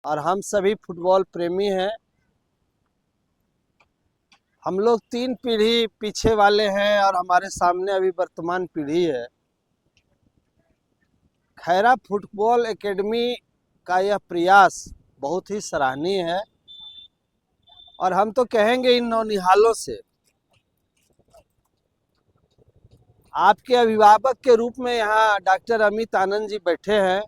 और हम सभी फुटबॉल प्रेमी हैं। हम लोग 3 पीढ़ी पीछे वाले हैं और हमारे सामने अभी वर्तमान पीढ़ी है। खैरा फुटबॉल एकेडमी का यह प्रयास बहुत ही सराहनीय है और हम तो कहेंगे इन नौनिहालों से, आपके अभिभावक के रूप में यहाँ डॉक्टर अमित आनंद जी बैठे हैं,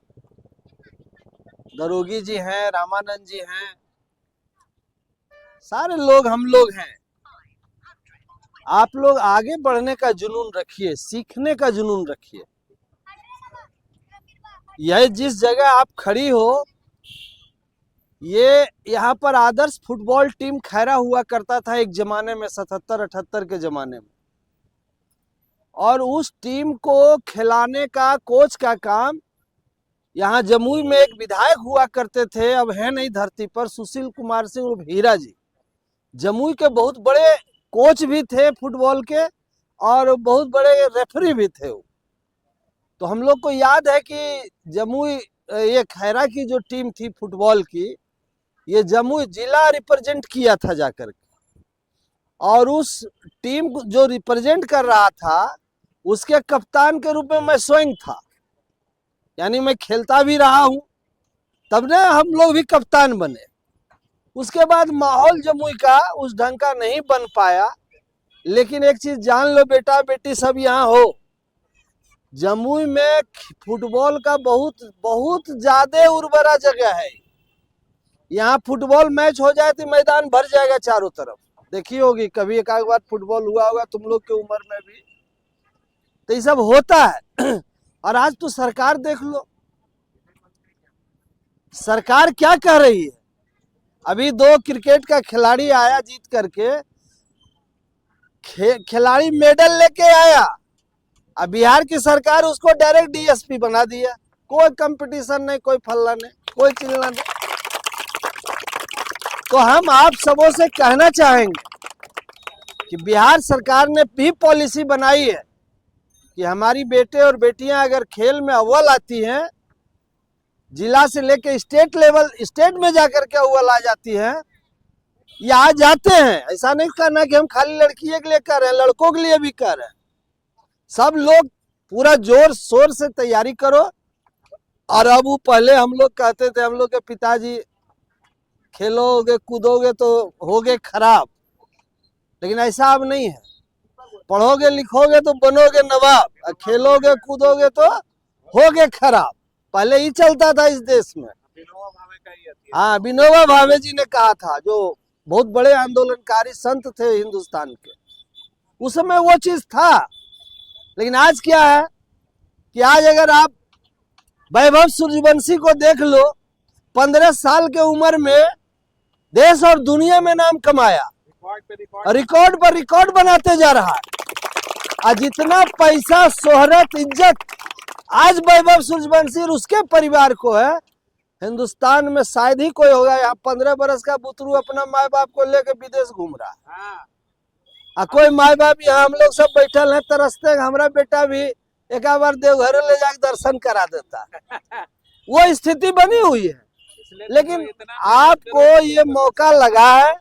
दरोगी जी हैं, रामानंद जी हैं, सारे लोग हम लोग हैं। आप लोग आगे बढ़ने का जुनून रखिए, सीखने का जुनून रखिए। यह जिस जगह आप खड़ी हो, ये यहाँ पर आदर्श फुटबॉल टीम खैरा हुआ करता था एक जमाने में, 77-78 के जमाने में। और उस टीम को खिलाने का, कोच का काम यहाँ जमुई में एक विधायक हुआ करते थे, अब है नहीं धरती पर, सुशील कुमार सिंह उर्फ हीरा जी। जमुई के बहुत बड़े कोच भी थे फुटबॉल के और बहुत बड़े रेफरी भी थे वो। तो हम लोग को याद है कि जमुई, ये खैरा की जो टीम थी फुटबॉल की, ये जमुई जिला रिप्रेजेंट किया था जाकर के। और उस टीम जो रिप्रेजेंट कर रहा था, उसके कप्तान के रूप में मैं स्वयं था, यानी मैं खेलता भी रहा हूं, तब ने हम लोग भी कप्तान बने। उसके बाद माहौल जमुई का उस ढंग का नहीं बन पाया। लेकिन एक चीज जान लो बेटा बेटी सब यहाँ हो, जमुई में फुटबॉल का बहुत बहुत ज्यादा उर्वरा जगह है। यहाँ फुटबॉल मैच हो जाए तो मैदान भर जाएगा चारों तरफ। देखी होगी कभी एक आध बार फुटबॉल हुआ होगा तुम लोग की उम्र में भी, तो ये सब होता है। और आज तो सरकार देख लो, सरकार क्या कह रही है। अभी 2 क्रिकेट का खिलाड़ी आया जीत करके, खिलाड़ी मेडल लेके आया, अब बिहार की सरकार उसको डायरेक्ट डीएसपी बना दिया। कोई कंपटीशन नहीं, कोई फल्ला नहीं, कोई चिल्ला नहीं। तो हम आप सबों से कहना चाहेंगे कि बिहार सरकार ने भी पॉलिसी बनाई है कि हमारी बेटे और बेटियां अगर खेल में अव्वल आती हैं, जिला से लेकर स्टेट लेवल, स्टेट में जाकर के अव्वल आ जाती हैं या आ जाते हैं। ऐसा नहीं करना कि हम खाली लड़कियों के लिए कर रहे हैं, लड़कों के लिए भी कर रहे हैं। सब लोग पूरा जोर शोर से तैयारी करो। और अब वो पहले हम लोग कहते थे, हम लोग के पिताजी, खेलोगे कूदोगे तो होगे खराब, लेकिन ऐसा अब नहीं है। पढ़ोगे लिखोगे तो बनोगे नवाब, और खेलोगे कूदोगे तो होगे खराब। पहले ही चलता था इस देश में। हाँ, विनोबा भावे जी ने कहा था, जो बहुत बड़े आंदोलनकारी संत थे हिंदुस्तान के, उस समय वो चीज था। लेकिन आज क्या है कि आज अगर आप वैभव सूर्यवंशी को देख लो, 15 साल के उम्र में देश और दुनिया में नाम कमाया, रिकॉर्ड पर रिकॉर्ड बनाते जा रहा है। और जितना पैसा, शोहरत, इज्जत आज वैभव सूर्यवंशी और उसके परिवार को है, हिंदुस्तान में शायद ही कोई होगा। यहाँ 15 बरस का बुतरू अपना माए बाप को लेकर विदेश घूम रहा है। और कोई माए बाप, यहाँ हम लोग सब बैठल हैं तरसते, हमारा बेटा भी एक बार देवघर ले जाकर दर्शन करा देता है। वो स्थिति बनी हुई है। लेकिन आपको ये मौका लगा है,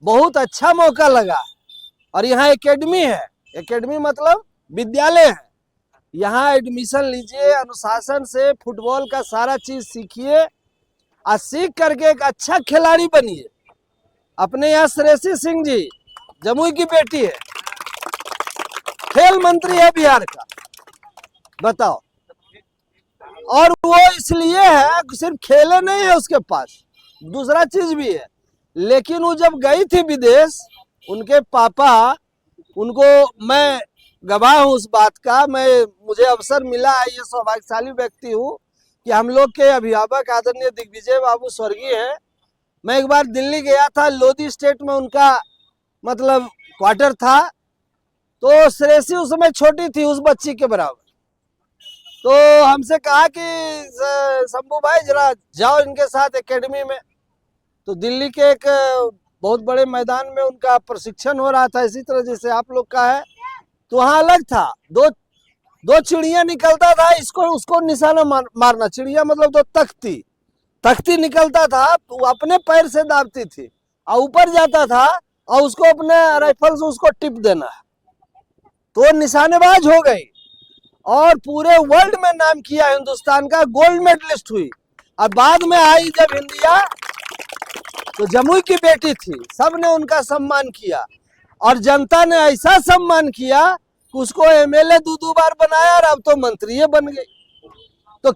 बहुत अच्छा मौका लगा। और यहाँ एकेडमी है, एकेडमी मतलब विद्यालय है। यहाँ एडमिशन लीजिए, अनुशासन से फुटबॉल का सारा चीज सीखिए और सीख करके एक अच्छा खिलाड़ी बनिए। अपने यहाँ श्रेयसी सिंह जी, जमुई की बेटी है, खेल मंत्री है बिहार का, बताओ। और वो इसलिए है, सिर्फ खेले नहीं है उसके पास, दूसरा चीज भी है। लेकिन वो जब गई थी विदेश, उनके पापा, उनको मैं गवाह हूं उस बात का, मुझे अवसर मिला है, ये सौभाग्यशाली व्यक्ति हूँ कि हम लोग के अभिभावक आदरणीय दिग्विजय बाबू स्वर्गीय है। मैं एक बार दिल्ली गया था, लोधी स्टेट में उनका मतलब क्वार्टर था। तो श्रेयसी उस समय छोटी थी, उस बच्ची के बराबर। तो हमसे कहा कि शंभू भाई जरा जाओ इनके साथ एकेडमी में। तो दिल्ली के एक बहुत बड़े मैदान में उनका प्रशिक्षण हो रहा था, इसी तरह जैसे आप लोग का है। तो वहाँ अलग था, दो चिड़िया निकलता था, इसको उसको निशाना मारना। चिड़िया मतलब 2 तख्ती, तख्ती निकलता था वो अपने पैर से दाबती थी और ऊपर जाता था और उसको अपने राइफल से उसको टिप देना, तो वो निशानेबाज हो गई और पूरे वर्ल्ड में नाम किया, हिंदुस्तान का गोल्ड मेडलिस्ट हुई। और बाद में आई जब इंडिया, तो जमुई की बेटी थी, सबने उनका सम्मान किया और जनता ने ऐसा सम्मान किया कि उसको एमएलए 2 बार बनाया और अब तो मंत्री बन गई। तो